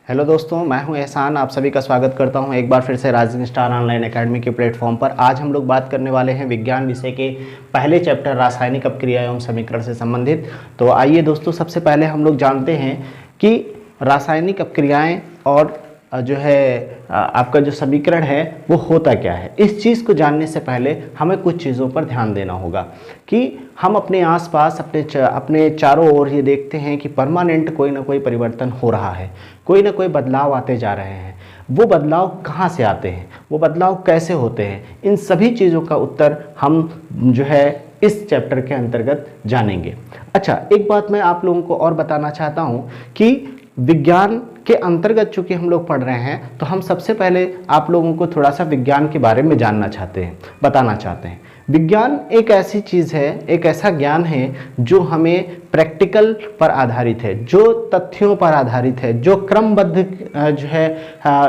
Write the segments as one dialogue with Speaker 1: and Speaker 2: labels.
Speaker 1: Hello दोस्तों, मैं हूं एहसान। आप सभी का स्वागत करता हूं एक बार फिर से राइजिंग स्टार ऑनलाइन एकेडमी के प्लेटफॉर्म पर। आज हम लोग बात करने वाले हैं विज्ञान विषय के पहले चैप्टर रासायनिक अपक्रिया एवं समीकरण से संबंधित। तो आइए दोस्तों, सबसे पहले हम लोग जानते हैं कि रासायनिक अपक्रियाएं और जो है आपका जो समीकरण है वो होता क्या है। इस चीज़ को जानने से पहले हमें कुछ चीज़ों पर ध्यान देना होगा कि हम अपने आसपास अपने चारों ओर ये देखते हैं कि परमानेंट कोई ना कोई परिवर्तन हो रहा है, कोई ना कोई बदलाव आते जा रहे हैं। वो बदलाव कहाँ से आते हैं, वो बदलाव कैसे होते हैं, इन सभी चीज़ों का उत्तर हम जो है इस चैप्टर के अंतर्गत जानेंगे। अच्छा, एक बात मैं आप लोगों को और बताना चाहता हूँ कि विज्ञान के अंतर्गत चूंकि हम लोग पढ़ रहे हैं तो हम सबसे पहले आप लोगों को थोड़ा सा विज्ञान के बारे में जानना चाहते हैं, बताना चाहते हैं। विज्ञान एक ऐसी चीज़ है, एक ऐसा ज्ञान है जो हमें प्रैक्टिकल पर आधारित है, जो तथ्यों पर आधारित है, जो क्रमबद्ध जो है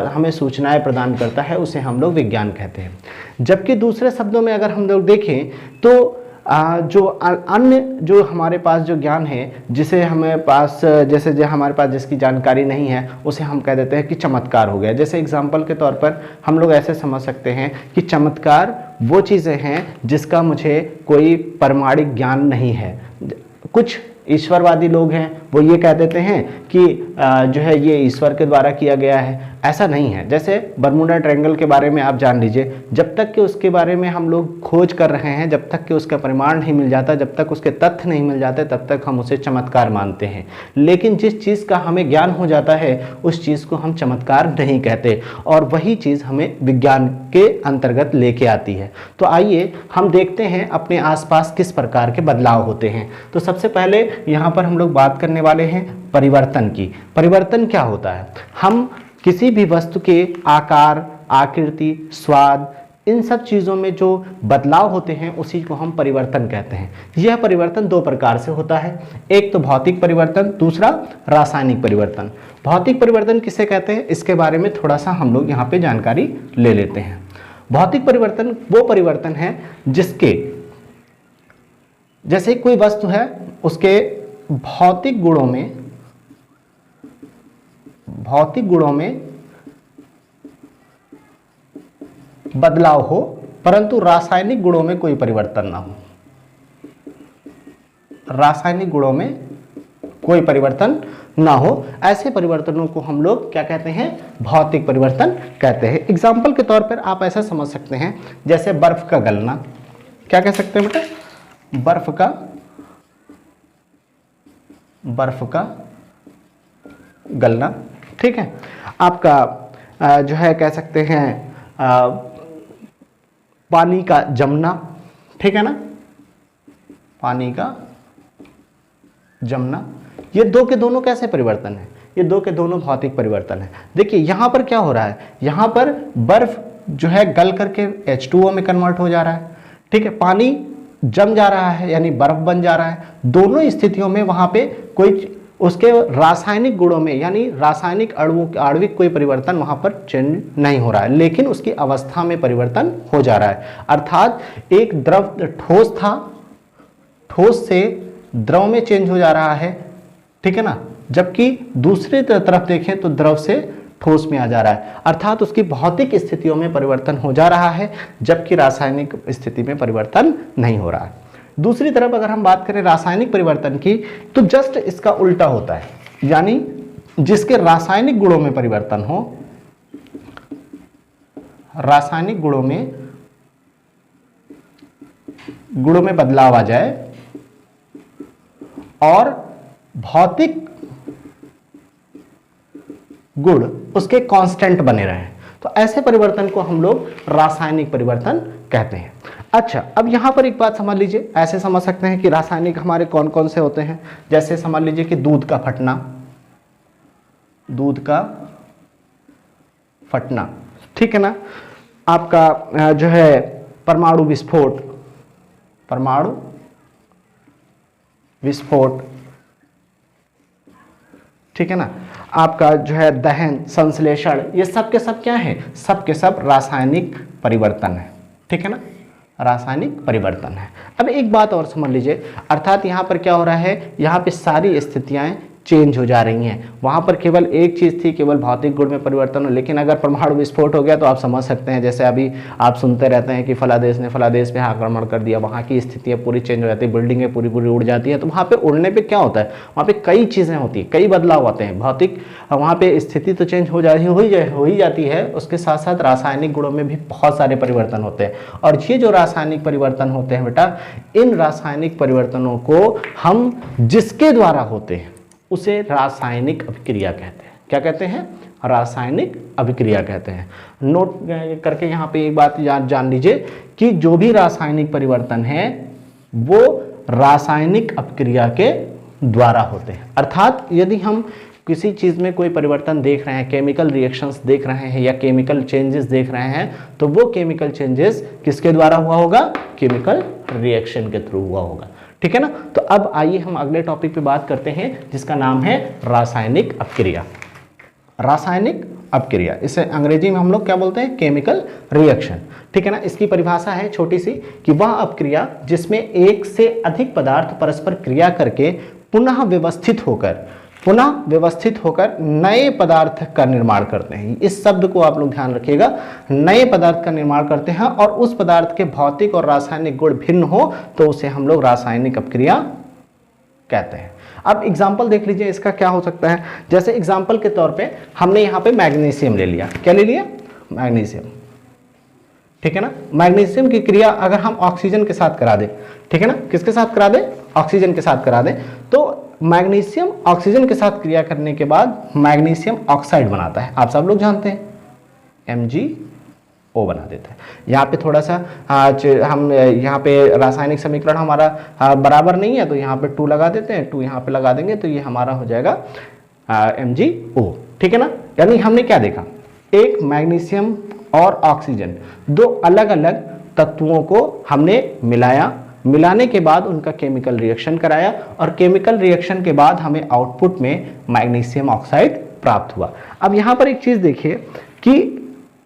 Speaker 1: हमें सूचनाएं प्रदान करता है, उसे हम लोग विज्ञान कहते हैं। जबकि दूसरे शब्दों में अगर हम लोग देखें तो जो अन्य जो हमारे पास जो ज्ञान है, जिसे हमें पास जैसे जो हमारे पास जिसकी जानकारी नहीं है, उसे हम कह देते हैं कि चमत्कार हो गया। जैसे एग्जाम्पल के तौर पर हम लोग ऐसे समझ सकते हैं कि चमत्कार वो चीज़ें हैं जिसका मुझे कोई प्रमाणिक ज्ञान नहीं है। कुछ ईश्वरवादी लोग हैं, वो ये कह देते हैं कि जो है ये ईश्वर के द्वारा किया गया है। ऐसा नहीं है। जैसे बर्मुडा ट्रायंगल के बारे में आप जान लीजिए, जब तक कि उसके बारे में हम लोग खोज कर रहे हैं, जब तक कि उसका प्रमाण नहीं मिल जाता, जब तक उसके तथ्य नहीं मिल जाते, तब तक हम उसे चमत्कार मानते हैं। लेकिन जिस चीज़ का हमें ज्ञान हो जाता है उस चीज़ को हम चमत्कार नहीं कहते, और वही चीज़ हमें विज्ञान के अंतर्गत लेके आती है। तो आइए हम देखते हैं अपने आसपास किस प्रकार के बदलाव होते हैं। तो सबसे पहले यहाँ पर हम लोग बात करने वाले हैं परिवर्तन की। परिवर्तन क्या होता है? हम किसी भी वस्तु के आकार, आकृति, स्वाद, इन सब चीज़ों में जो बदलाव होते हैं उसी को हम परिवर्तन कहते हैं। यह परिवर्तन दो प्रकार से होता है, एक तो भौतिक परिवर्तन, दूसरा रासायनिक परिवर्तन। भौतिक परिवर्तन किसे कहते हैं, इसके बारे में थोड़ा सा हम लोग यहाँ पे जानकारी ले लेते हैं। भौतिक परिवर्तन वो परिवर्तन है जिसके, जैसे कोई वस्तु है, उसके भौतिक गुणों में बदलाव हो, परंतु रासायनिक गुणों में कोई परिवर्तन ना हो। रासायनिक गुणों में कोई परिवर्तन ना हो, ऐसे परिवर्तनों को हम लोग क्या कहते हैं? भौतिक परिवर्तन कहते हैं। एग्जाम्पल के तौर पर आप ऐसा समझ सकते हैं, जैसे बर्फ का गलना। क्या कह सकते हैं बेटा? बर्फ का गलना, ठीक है। आपका जो है कह सकते हैं पानी का जमना, ठीक है ना, पानी का जमना। ये दो के दोनों कैसे परिवर्तन है? ये दो के दोनों भौतिक परिवर्तन है। देखिए यहाँ पर क्या हो रहा है, यहाँ पर बर्फ जो है गल करके H2O में कन्वर्ट हो जा रहा है, ठीक है। पानी जम जा रहा है यानी बर्फ बन जा रहा है। दोनों स्थितियों में वहां पे कोई उसके रासायनिक गुणों में यानी रासायनिक आणविक कोई परिवर्तन वहां पर चेंज नहीं हो रहा है, लेकिन उसकी अवस्था में परिवर्तन हो जा रहा है। अर्थात एक द्रव ठोस था, ठोस से द्रव में चेंज हो जा रहा है, ठीक है ना। जबकि दूसरी तरफ देखें तो द्रव से ठोस में आ जा रहा है, अर्थात उसकी भौतिक स्थितियों में परिवर्तन हो जा रहा है, जबकि रासायनिक स्थिति में परिवर्तन नहीं हो रहा है। दूसरी तरफ अगर हम बात करें रासायनिक परिवर्तन की, तो जस्ट इसका उल्टा होता है, यानी जिसके रासायनिक गुणों में परिवर्तन हो, रासायनिक गुणों में बदलाव आ जाए और भौतिक गुण उसके कांस्टेंट बने रहे, तो ऐसे परिवर्तन को हम लोग रासायनिक परिवर्तन कहते हैं। अच्छा, अब यहां पर एक बात समझ लीजिए, ऐसे समझ सकते हैं कि रासायनिक हमारे कौन कौन से होते हैं। जैसे समझ लीजिए कि दूध का फटना, ठीक है ना। आपका जो है परमाणु विस्फोट, ठीक है ना। आपका जो है दहन, संश्लेषण, ये सब के सब क्या है? सब के सब रासायनिक परिवर्तन है, ठीक है ना, रासायनिक परिवर्तन है। अब एक बात और समझ लीजिए, अर्थात यहाँ पर क्या हो रहा है, यहाँ पे सारी स्थितियाँ चेंज हो जा रही हैं। वहाँ पर केवल एक चीज़ थी, केवल भौतिक गुण में परिवर्तन हो, लेकिन अगर परमाणु विस्फोट हो गया तो आप समझ सकते हैं, जैसे अभी आप सुनते रहते हैं कि फला देश ने फला देश पे आक्रमण कर दिया, वहाँ की स्थितियाँ पूरी चेंज हो जाती है, बिल्डिंगें पूरी पूरी उड़ जाती हैं। तो वहाँ पे उड़ने पे क्या होता है, वहाँ पे कई चीज़ें होती हैं, कई बदलाव होते हैं। भौतिक वहाँ पे स्थिति तो चेंज हो ही जाती है, उसके साथ साथ रासायनिक गुणों में भी बहुत सारे परिवर्तन होते हैं। और ये जो रासायनिक परिवर्तन होते हैं बेटा, इन रासायनिक परिवर्तनों को हम जिसके द्वारा होते हैं उसे रासायनिक अभिक्रिया कहते हैं। क्या कहते हैं? रासायनिक अभिक्रिया कहते हैं। नोट करके यहाँ पे एक बात जान लीजिए कि जो भी रासायनिक परिवर्तन है वो रासायनिक अभिक्रिया के द्वारा होते हैं। अर्थात यदि हम किसी चीज़ में कोई परिवर्तन देख रहे हैं, केमिकल रिएक्शंस देख रहे हैं या केमिकल चेंजेस देख रहे हैं, तो वो केमिकल चेंजेस किसके द्वारा हुआ होगा? केमिकल रिएक्शन के थ्रू हुआ होगा। ठीक है ना? तो अब आइए हम अगले टॉपिक पे बात करते हैं जिसका नाम है रासायनिक अपक्रिया। रासायनिक अपक्रिया, इसे अंग्रेजी में हम लोग क्या बोलते हैं? Chemical reaction. ठीक है ना? इसकी परिभाषा है छोटी सी कि वह अपक्रिया जिसमें एक से अधिक पदार्थ परस्पर क्रिया करके पुनः व्यवस्थित होकर नए पदार्थ का निर्माण करते हैं। इस शब्द को आप लोग ध्यान रखिएगा, नए पदार्थ का निर्माण करते हैं और उस पदार्थ के भौतिक और रासायनिक गुण भिन्न हो तो उसे हम लोग रासायनिक अपक्रिया कहते हैं। अब एग्जाम्पल देख लीजिए, इसका क्या हो सकता है। जैसे एग्जाम्पल के तौर पे हमने यहाँ पे मैग्नीशियम ले लिया। क्या ले लिया? मैग्नीशियम। ठीक है ना? मैग्नीशियम की क्रिया अगर हम ऑक्सीजन के साथ करा दें, ठीक है ना, किसके साथ करा दें? ऑक्सीजन के साथ करा दें, तो मैग्नीशियम ऑक्सीजन के साथ क्रिया करने के बाद मैग्नीशियम ऑक्साइड बनाता है। आप सब लोग जानते हैं, MgO बना देता है। यहाँ पे थोड़ा सा हम यहाँ पे रासायनिक समीकरण हमारा बराबर नहीं है, तो यहाँ पे 2 लगा देते हैं, 2 यहाँ पे लगा देंगे तो ये हमारा हो जाएगा MgO। ठीक है ना? यानी हमने क्या देखा, एक मैग्नीशियम और ऑक्सीजन, दो अलग अलग तत्वों को हमने मिलाने के बाद उनका केमिकल रिएक्शन कराया और केमिकल रिएक्शन के बाद हमें आउटपुट में मैग्नीशियम ऑक्साइड प्राप्त हुआ। अब यहाँ पर एक चीज़ देखिए कि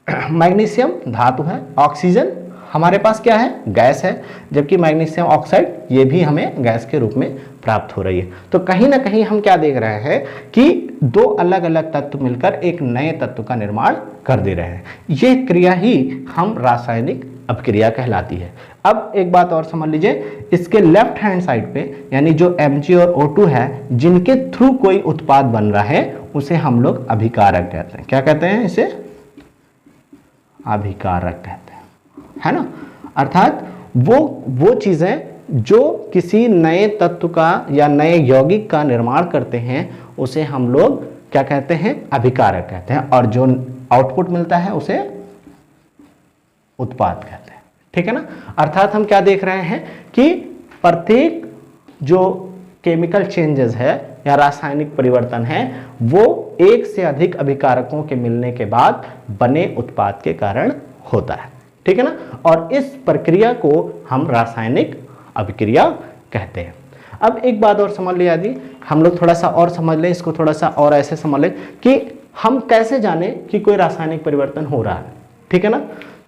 Speaker 1: मैग्नीशियम धातु है, ऑक्सीजन हमारे पास क्या है? गैस है, जबकि मैग्नीशियम ऑक्साइड ये भी हमें गैस के रूप में प्राप्त हो रही है। तो कहीं ना कहीं हम क्या देख रहे हैं कि दो अलग अलग तत्व मिलकर एक नए तत्व का निर्माण कर दे रहे हैं। ये क्रिया ही हम रासायनिक अपक्रिया कहलाती है। अब एक बात और समझ लीजिए, इसके लेफ्ट हैंड साइड पे यानी जो Mg और O2 है, जिनके थ्रू कोई उत्पाद बन रहा है उसे हम लोग अभिकारक कहते हैं। क्या कहते हैं? इसे अभिकारक कहते हैं, है ना? अर्थात वो चीजें जो किसी नए तत्व का या नए यौगिक का निर्माण करते हैं उसे हम लोग क्या कहते हैं? अभिकारक कहते हैं, और जो आउटपुट मिलता है उसे उत्पाद कहते हैं। ठीक है ना? अर्थात हम क्या देख रहे हैं कि प्रत्येक जो केमिकल चेंजेस है या रासायनिक परिवर्तन है वो एक से अधिक अभिकारकों के मिलने के बाद बने उत्पाद के कारण होता है। ठीक है ना? और इस प्रक्रिया को हम रासायनिक अभिक्रिया कहते हैं। अब एक बात और समझ लिया जी, हम लोग थोड़ा सा और समझ लें इसको, थोड़ा सा और ऐसे समझ लें कि हम कैसे जाने कि कोई रासायनिक परिवर्तन हो रहा है। ठीक है ना?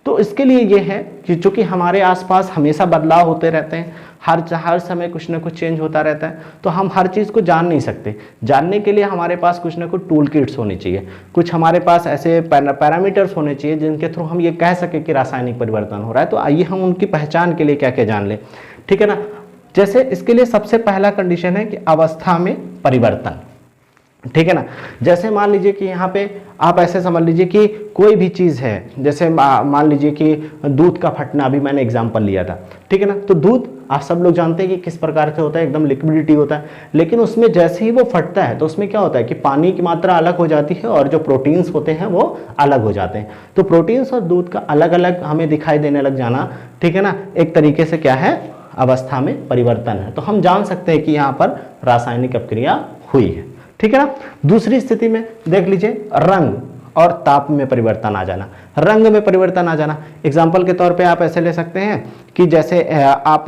Speaker 1: तो इसके लिए ये है कि चूंकि हमारे आसपास हमेशा बदलाव होते रहते हैं, हर समय कुछ ना कुछ चेंज होता रहता है, तो हम हर चीज़ को जान नहीं सकते। जानने के लिए हमारे पास कुछ ना कुछ टूल किट्स होनी चाहिए, कुछ हमारे पास ऐसे पैरामीटर्स होने चाहिए जिनके थ्रू हम ये कह सकें कि रासायनिक परिवर्तन हो रहा है। तो आइए हम उनकी पहचान के लिए क्या क्या जान लें। ठीक है ना? जैसे इसके लिए सबसे पहला कंडीशन है कि अवस्था में परिवर्तन। ठीक है ना? जैसे मान लीजिए कि यहाँ पे आप ऐसे समझ लीजिए कि कोई भी चीज़ है, जैसे मान लीजिए कि दूध का फटना, अभी मैंने एग्जांपल लिया था। ठीक है ना? तो दूध आप सब लोग जानते हैं कि किस प्रकार से होता है, एकदम लिक्विडिटी होता है, लेकिन उसमें जैसे ही वो फटता है तो उसमें क्या होता है कि पानी की मात्रा अलग हो जाती है और जो प्रोटीन्स होते हैं वो अलग हो जाते हैं। तो प्रोटीन्स और दूध का अलग अलग हमें दिखाई देने लग जाना, ठीक है ना, एक तरीके से क्या है? अवस्था में परिवर्तन है। तो हम जान सकते हैं कि यहाँ पर रासायनिक अपक्रिया हुई है। ठीक है ना? दूसरी स्थिति में देख लीजिए, रंग और ताप में परिवर्तन आ जाना। रंग में परिवर्तन आ जाना, एग्जाम्पल के तौर पे आप ऐसे ले सकते हैं कि जैसे आप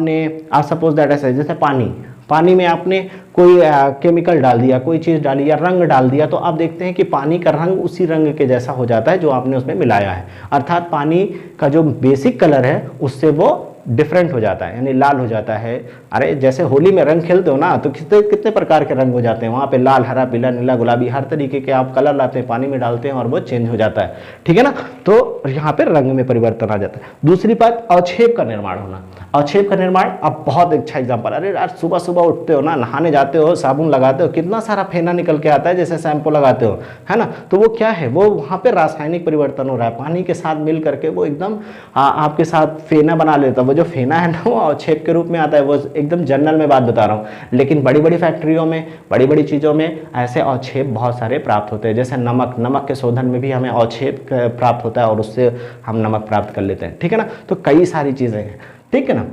Speaker 1: सपोज दैट ऐसे, जैसे पानी में आपने कोई केमिकल डाल दिया, कोई चीज़ डाली या रंग डाल दिया, तो आप देखते हैं कि पानी का रंग उसी रंग के जैसा हो जाता है जो आपने उसमें मिलाया है। अर्थात पानी का जो बेसिक कलर है उससे वो डिफरेंट हो जाता है, यानी लाल हो जाता है। अरे जैसे होली में रंग खेलते हो ना, तो कितने कितने प्रकार के रंग हो जाते हैं वहाँ पे, लाल, हरा, पीला, नीला, गुलाबी, हर तरीके के आप कलर लाते हैं, पानी में डालते हैं और वो चेंज हो जाता है, ठीक है ना। तो यहाँ पे रंग में परिवर्तन आ जाता है। दूसरी बात, अवक्षेप का निर्माण होना। अवक्षेप का निर्माण, अब बहुत अच्छा एग्जाम्पल, अरे यार सुबह सुबह उठते हो ना, नहाने जाते हो, साबुन लगाते हो, कितना सारा फेना निकल के आता है, जैसे शैम्पू लगाते हो, है ना। तो वो क्या है, वो वहाँ पे रासायनिक परिवर्तन हो रहा है, पानी के साथ मिल करके वो एकदम आपके साथ फेना बना लेता है। वो जो फेना है ना, वो अवक्षेप के रूप में आता है। वो एकदम जनरल में बात बता रहा हूँ, लेकिन बड़ी बड़ी फैक्ट्रियों में, बड़ी बड़ी चीज़ों में ऐसे अवक्षेप बहुत सारे प्राप्त होते हैं। जैसे नमक के शोधन में भी हमें अवक्षेप प्राप्त होता है और उससे हम नमक प्राप्त कर लेते हैं, ठीक है ना। तो कई सारी चीज़ें हैं, ठीक है ना।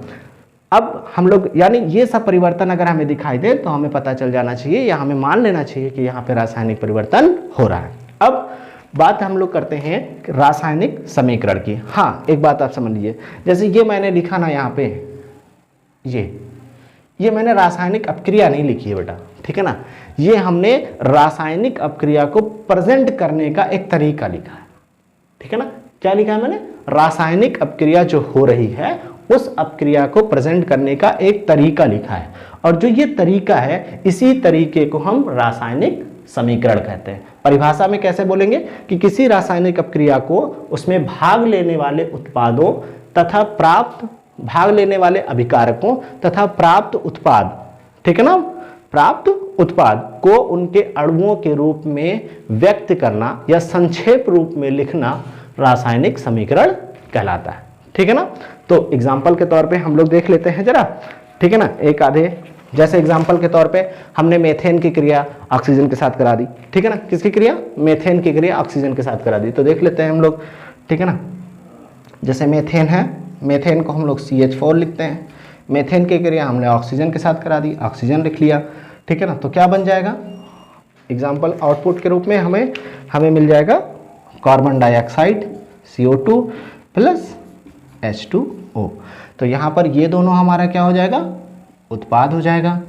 Speaker 1: अब हम लोग, यानी ये सब परिवर्तन अगर हमें दिखाई दे तो हमें पता चल जाना चाहिए या हमें मान लेना चाहिए कि यहाँ पे रासायनिक परिवर्तन हो रहा है। अब बात हम लोग करते हैं रासायनिक समीकरण की। हाँ, एक बात आप समझ लीजिए, जैसे ये मैंने लिखा ना यहाँ पे, ये मैंने रासायनिक अपक्रिया नहीं लिखी है बेटा, ठीक है ना। ये हमने रासायनिक अपक्रिया को प्रेजेंट करने का एक तरीका लिखा है, ठीक है ना। क्या लिखा है मैंने, रासायनिक अपक्रिया जो हो रही है उस अपक्रिया को प्रेजेंट करने का एक तरीका लिखा है, और जो ये तरीका है, इसी तरीके को हम रासायनिक समीकरण कहते हैं। परिभाषा में कैसे बोलेंगे कि किसी रासायनिक अपक्रिया को उसमें भाग लेने वाले उत्पादों तथा प्राप्त भाग लेने वाले अभिकारकों तथा प्राप्त उत्पाद, ठीक है ना, प्राप्त उत्पाद को उनके अणुओं के रूप में व्यक्त करना या संक्षेप रूप में लिखना रासायनिक समीकरण कहलाता है, ठीक है ना। तो एग्जाम्पल के तौर पे हम लोग देख लेते हैं जरा, ठीक है ना, एक आधे। जैसे एग्जाम्पल के तौर पे हमने मेथेन की क्रिया ऑक्सीजन के साथ करा दी, ठीक है ना। किसकी क्रिया, मेथेन की क्रिया ऑक्सीजन के साथ करा दी। तो देख लेते हैं हम लोग, ठीक है ना। जैसे मेथेन है, मेथेन को हम लोग CH4 लिखते हैं, मेथेन की क्रिया हमने ऑक्सीजन के साथ करा दी, ऑक्सीजन लिख लिया, ठीक है ना। तो क्या बन जाएगा, एग्जाम्पल आउटपुट के रूप में हमें मिल जाएगा carbon dioxide CO2 plus H2O। तो यहाँ पर ये दोनों हमारा क्या हो जाएगा, उत्पाद हो जाएगा,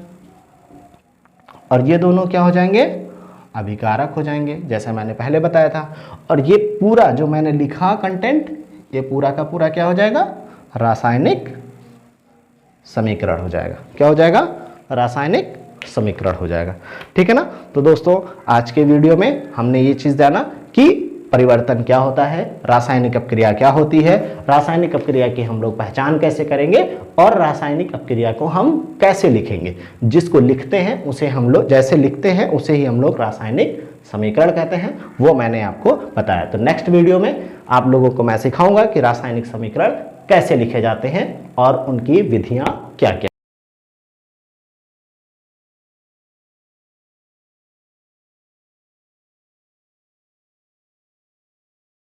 Speaker 1: और ये दोनों क्या हो जाएंगे, अभिकारक हो जाएंगे, जैसे मैंने पहले बताया था। और ये पूरा जो मैंने लिखा कंटेंट, ये पूरा का पूरा क्या हो जाएगा, रासायनिक समीकरण हो जाएगा। क्या हो जाएगा, रासायनिक समीकरण हो जाएगा, ठीक है ना। तो दोस्तों, आज के वीडियो में हमने ये चीज़ जाना कि परिवर्तन क्या होता है, रासायनिक अपक्रिया क्या होती है, रासायनिक अपक्रिया की हम लोग पहचान कैसे करेंगे, और रासायनिक अपक्रिया को हम कैसे लिखेंगे। जिसको लिखते हैं उसे हम लोग, जैसे लिखते हैं उसे ही हम लोग रासायनिक समीकरण कहते हैं, वो मैंने आपको बताया। तो नेक्स्ट वीडियो में आप लोगों को मैं सिखाऊंगा कि रासायनिक समीकरण कैसे लिखे जाते हैं और उनकी विधियां क्या क्या।